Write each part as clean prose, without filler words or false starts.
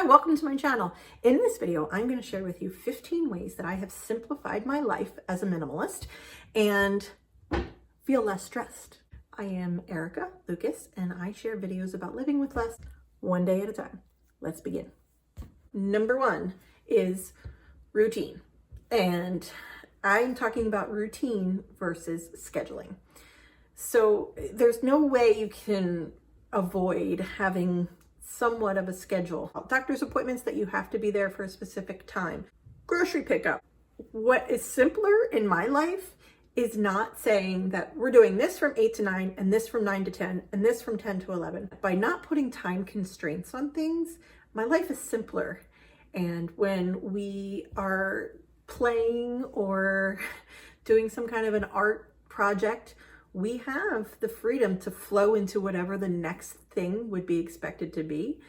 Hi, welcome to my channel. In this video, I'm going to share with you 15 ways that I have simplified my life as a minimalist and feel less stressed. I am Erica Lucas, and I share videos about living with less one day at a time. Let's begin. Number one is routine. And I'm talking about routine versus scheduling. So there's no way you can avoid having somewhat of a schedule. Doctor's appointments that you have to be there for a specific time. Grocery pickup. What is simpler in my life is not saying that we're doing this from 8 to 9 and this from 9 to 10 and this from 10 to 11. By not putting time constraints on things, my life is simpler. And when we are playing or doing some kind of an art project, we have the freedom to flow into whatever the next thing would be expected to be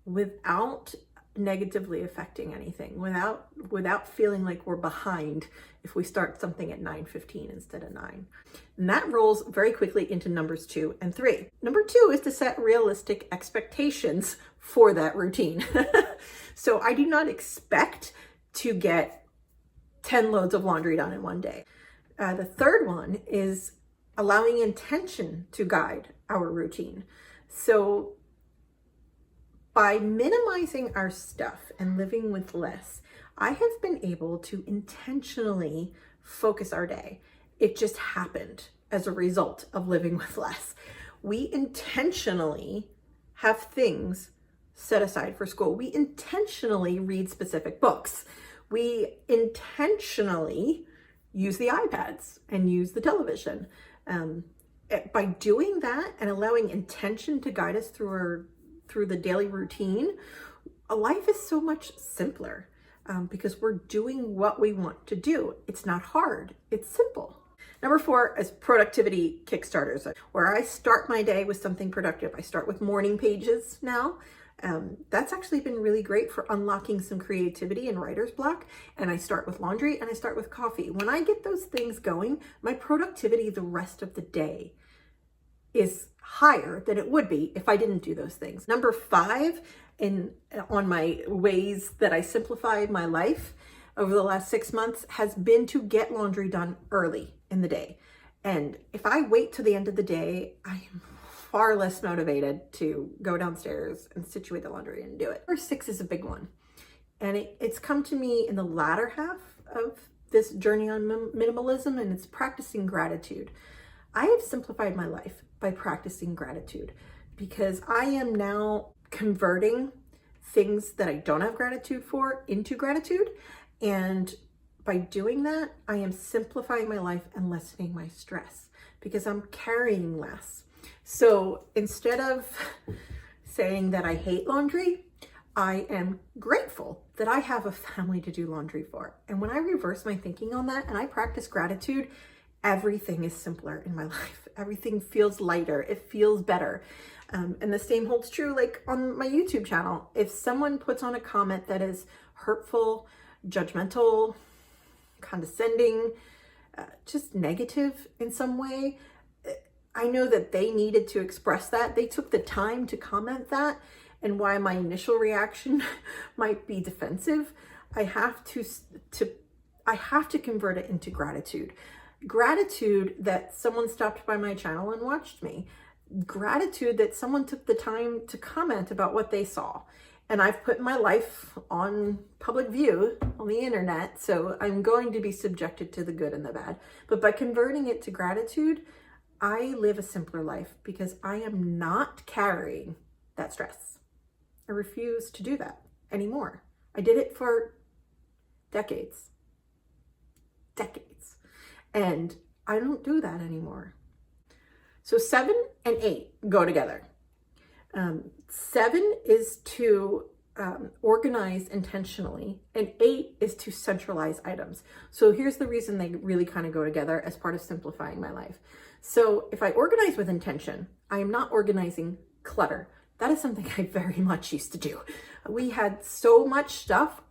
without negatively affecting anything, without feeling like we're behind if we start something at 9:15 instead of 9. And that rolls very quickly into numbers 2 and 3. Number 2 is to set realistic expectations for that routine. So I do not expect to get 10 loads of laundry done in one day. The third one is allowing intention to guide our routine. So by minimizing our stuff and living with less, I have been able to intentionally focus our day. It just happened as a result of living with less. We intentionally have things set aside for school. We intentionally read specific books. We intentionally use the iPads and use the television. By doing that and allowing intention to guide us through the daily routine, life is so much simpler because we're doing what we want to do. It's not hard, it's simple. Number 4 is productivity kickstarters, where I start my day with something productive. I start with morning pages now. That's actually been really great for unlocking some creativity and writer's block. And I start with laundry and I start with coffee. When I get those things going, my productivity the rest of the day is higher than it would be if I didn't do those things. Number 5 on my ways that I simplified my life over the last 6 months has been to get laundry done early in the day. And if I wait till the end of the day, I am far less motivated to go downstairs and situate the laundry and do it. Number 6 is a big one. And it's come to me in the latter half of this journey on minimalism, and it's practicing gratitude. I have simplified my life by practicing gratitude because I am now converting things that I don't have gratitude for into gratitude. And by doing that, I am simplifying my life and lessening my stress because I'm carrying less. So instead of saying that I hate laundry, I am grateful that I have a family to do laundry for. And when I reverse my thinking on that and I practice gratitude, everything is simpler in my life. Everything feels lighter. It feels better. And the same holds true like on my YouTube channel. If someone puts on a comment that is hurtful, judgmental, condescending, just negative in some way, I know that they needed to express that. They took the time to comment that. And why my initial reaction might be defensive, I have to convert it into gratitude. Gratitude that someone stopped by my channel and watched me. Gratitude that someone took the time to comment about what they saw. And I've put my life on public view on the internet, so I'm going to be subjected to the good and the bad. But by converting it to gratitude, I live a simpler life because I am not carrying that stress. I refuse to do that anymore. I did it for decades. And I don't do that anymore. So 7 and 8 go together. 7 is to organize intentionally, and 8 is to centralize items. So here's the reason they really kind of go together as part of simplifying my life. So if I organize with intention, I am not organizing clutter. That is something I very much used to do. We had so much stuff.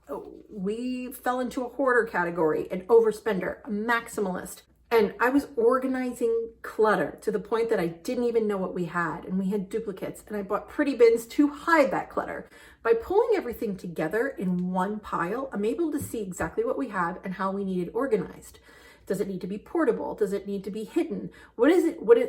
We fell into a hoarder category, an overspender, a maximalist. And I was organizing clutter to the point that I didn't even know what we had. And we had duplicates, and I bought pretty bins to hide that clutter. By pulling everything together in one pile, I'm able to see exactly what we have and how we need it organized. Does it need to be portable? Does it need to be hidden?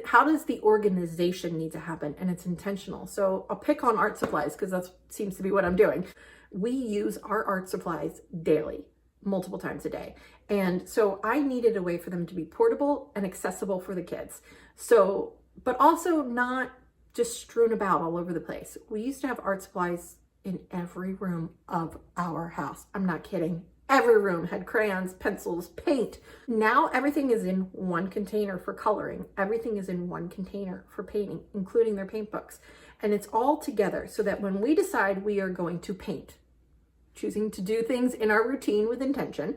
How does the organization need to happen? And it's intentional. So I'll pick on art supplies because that seems to be what I'm doing. We use our art supplies daily, multiple times a day. And so I needed a way for them to be portable and accessible for the kids. So, but also not just strewn about all over the place. We used to have art supplies in every room of our house. I'm not kidding. Every room had crayons, pencils, paint. Now everything is in one container for coloring. Everything is in one container for painting, including their paint books. And it's all together so that when we decide we are going to paint, choosing to do things in our routine with intention,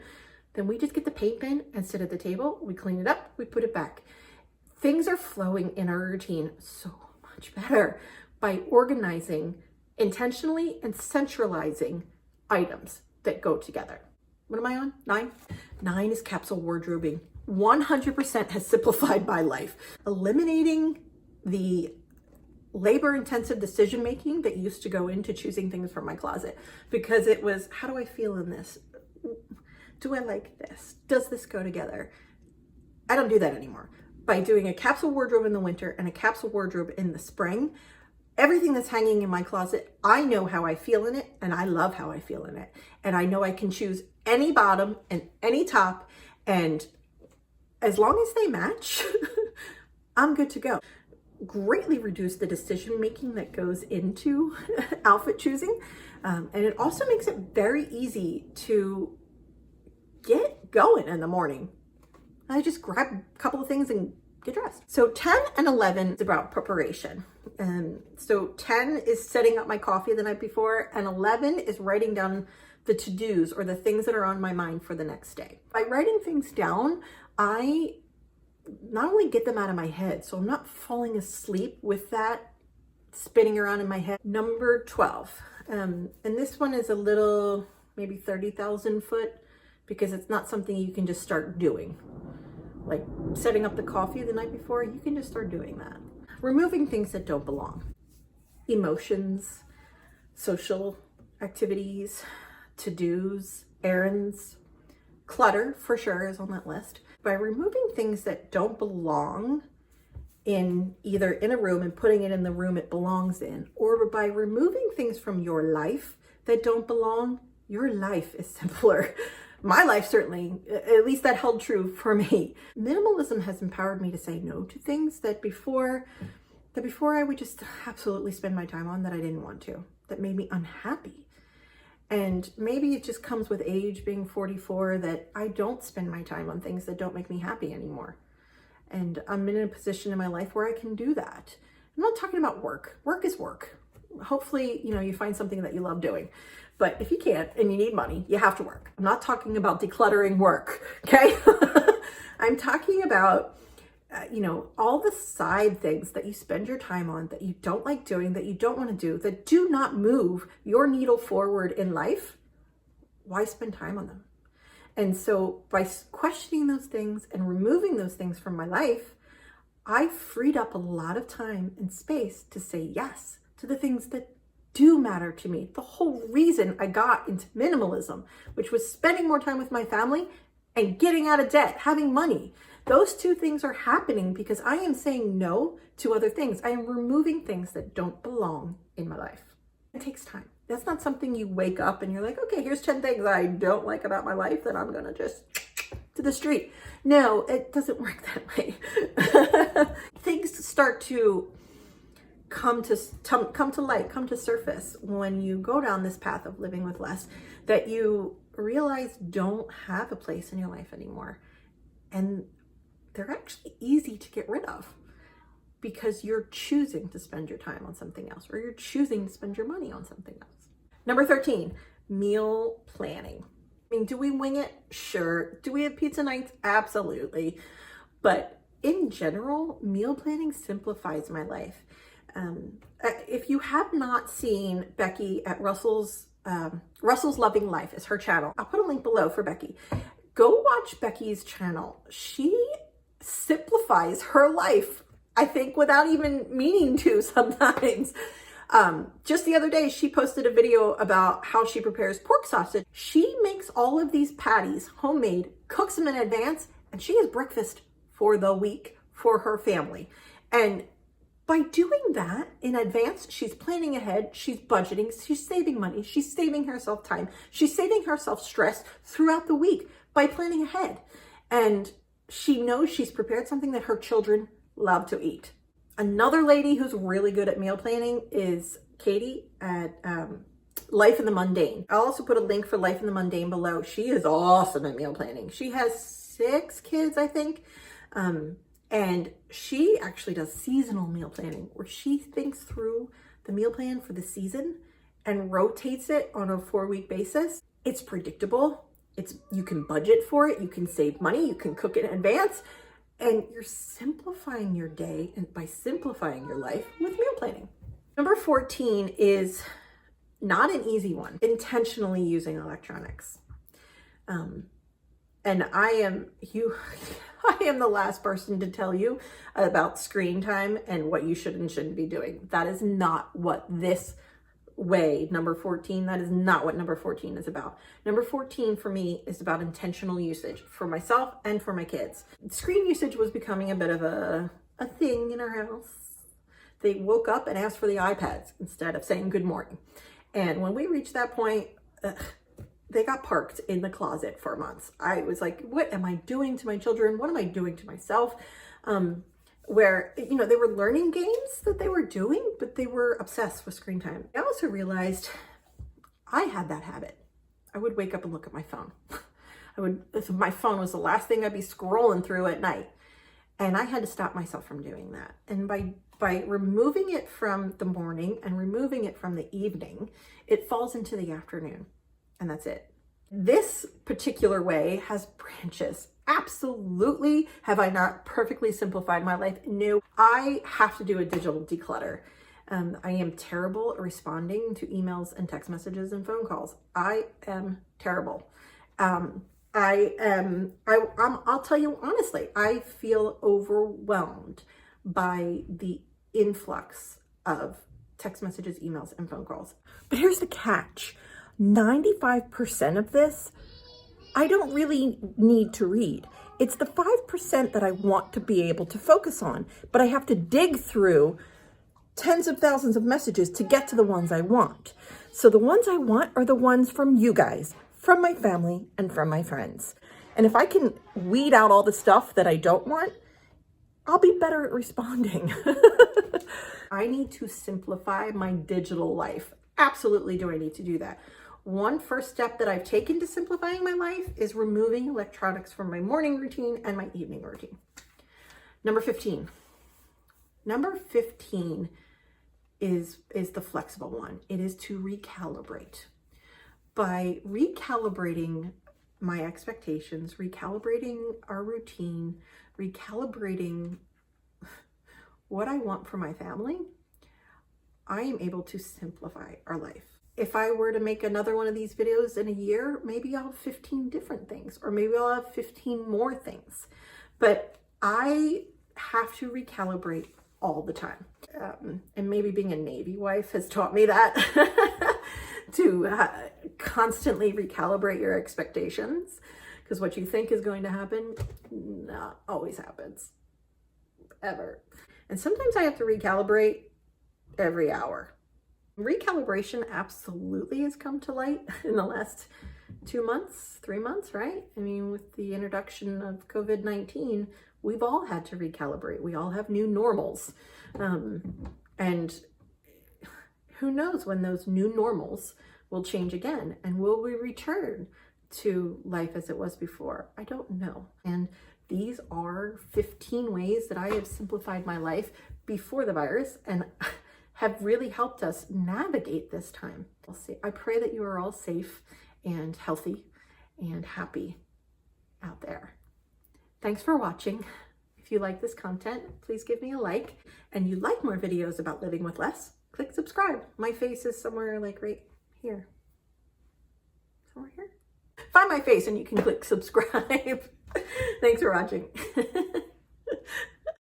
then we just get the paint bin and sit at the table. We clean it up, we put it back. Things are flowing in our routine so much better by organizing intentionally and centralizing items that go together. What am I on? 9? 9 is capsule wardrobing. 100% has simplified my life. Eliminating the labor-intensive decision-making that used to go into choosing things from my closet, because it was, how do I feel in this? Do I like this? Does this go together? I don't do that anymore. By doing a capsule wardrobe in the winter and a capsule wardrobe in the spring, everything that's hanging in my closet, I know how I feel in it, and I love how I feel in it. And I know I can choose any bottom and any top, and as long as they match, I'm good to go. Greatly reduce the decision making that goes into outfit choosing. And it also makes it very easy to get going in the morning. I just grab a couple of things and get dressed. So 10 and 11 is about preparation. So 10 is setting up my coffee the night before, and 11 is writing down the to-dos or the things that are on my mind for the next day. By writing things down, I not only get them out of my head, so I'm not falling asleep with that spinning around in my head. Number 12, and this one is a little, maybe 30,000 foot, because it's not something you can just start doing. Like setting up the coffee the night before, you can just start doing that. Removing things that don't belong. Emotions, social activities, to-dos, errands, clutter for sure is on that list. By removing things that don't belong in either in a room and putting it in the room it belongs in, or by removing things from your life that don't belong, your life is simpler. My life certainly, at least that held true for me. Minimalism has empowered me to say no to things that before I would just absolutely spend my time on that I didn't want to, that made me unhappy. And maybe it just comes with age, being 44, that I don't spend my time on things that don't make me happy anymore. And I'm in a position in my life where I can do that. I'm not talking about work. Work is work. Hopefully, you find something that you love doing. But if you can't and you need money, you have to work. I'm not talking about decluttering work, okay? I'm talking about, all the side things that you spend your time on that you don't like doing, that you don't want to do, that do not move your needle forward in life. Why spend time on them? And so by questioning those things and removing those things from my life, I freed up a lot of time and space to say yes to the things that do matter to me. The whole reason I got into minimalism, which was spending more time with my family and getting out of debt, having money. Those two things are happening because I am saying no to other things. I am removing things that don't belong in my life. It takes time. That's not something you wake up and you're like, okay, here's 10 things I don't like about my life that I'm gonna just to the street. No, it doesn't work that way. Things start to come to light, come to surface when you go down this path of living with less, that you realize don't have a place in your life anymore. And they're actually easy to get rid of because you're choosing to spend your time on something else, or you're choosing to spend your money on something else. Number 13, meal planning. I mean, do we wing it? Sure. Do we have pizza nights? Absolutely. But in general, meal planning simplifies my life. If you have not seen Becky at Russell's Loving Life is her channel. I'll put a link below for Becky. Go watch Becky's channel. She simplifies her life, I think, without even meaning to sometimes. Just the other day, she posted a video about how she prepares pork sausage. She makes all of these patties homemade, cooks them in advance, and she has breakfast for the week for her family. And by doing that in advance, she's planning ahead, she's budgeting, she's saving money, she's saving herself time, she's saving herself stress throughout the week by planning ahead. And she knows she's prepared something that her children love to eat. Another lady who's really good at meal planning is Katie at Life in the Mundane. I'll also put a link for Life in the Mundane below. She is awesome at meal planning. She has 6 kids, I think. And she actually does seasonal meal planning where she thinks through the meal plan for the season and rotates it on a 4-week basis. It's predictable. You can budget for it. You can save money. You can cook it in advance. And you're simplifying your day and by simplifying your life with meal planning. Number 14 is not an easy one. Intentionally using electronics. And I am the last person to tell you about screen time and what you should and shouldn't be doing. That is not what this way, number 14, that is not what number 14 is about. Number 14 for me is about intentional usage for myself and for my kids. Screen usage was becoming a bit of a thing in our house. They woke up and asked for the iPads instead of saying good morning. And when we reached that point, they got parked in the closet for months. I was like, what am I doing to my children? What am I doing to myself? Where, they were learning games that they were doing, but they were obsessed with screen time. I also realized I had that habit. I would wake up and look at my phone. My phone was the last thing I'd be scrolling through at night. And I had to stop myself from doing that. And by removing it from the morning and removing it from the evening, it falls into the afternoon. And that's it. This particular way has branches. Absolutely. Have I not perfectly simplified my life? No, I have to do a digital declutter. I am terrible at responding to emails and text messages and phone calls. I am terrible. I'll tell you honestly, I feel overwhelmed by the influx of text messages, emails, and phone calls. But here's the catch. 95% of this, I don't really need to read. It's the 5% that I want to be able to focus on, but I have to dig through tens of thousands of messages to get to the ones I want. So the ones I want are the ones from you guys, from my family, and from my friends. And if I can weed out all the stuff that I don't want, I'll be better at responding. I need to simplify my digital life. Absolutely do I need to do that. One first step that I've taken to simplifying my life is removing electronics from my morning routine and my evening routine. Number 15. Number 15 is the flexible one. It is to recalibrate. By recalibrating my expectations, recalibrating our routine, recalibrating what I want for my family, I am able to simplify our life. If I were to make another one of these videos in a year, maybe I'll have 15 different things, or maybe I'll have 15 more things. But I have to recalibrate all the time. And maybe being a Navy wife has taught me that, to constantly recalibrate your expectations, because what you think is going to happen, not always happens, ever. And sometimes I have to recalibrate every hour. Recalibration absolutely has come to light in the last 2 months, 3 months, right? I mean, with the introduction of COVID-19, we've all had to recalibrate. We all have new normals. And who knows when those new normals will change again, and will we return to life as it was before? I don't know. And these are 15 ways that I have simplified my life before the virus, and have really helped us navigate this time. We'll see. I pray that you are all safe and healthy and happy out there. Thanks for watching. If you like this content, please give me a like. And you like more videos about living with less, click subscribe. My face is somewhere like right here. Somewhere here. Find my face and you can click subscribe. Thanks for watching.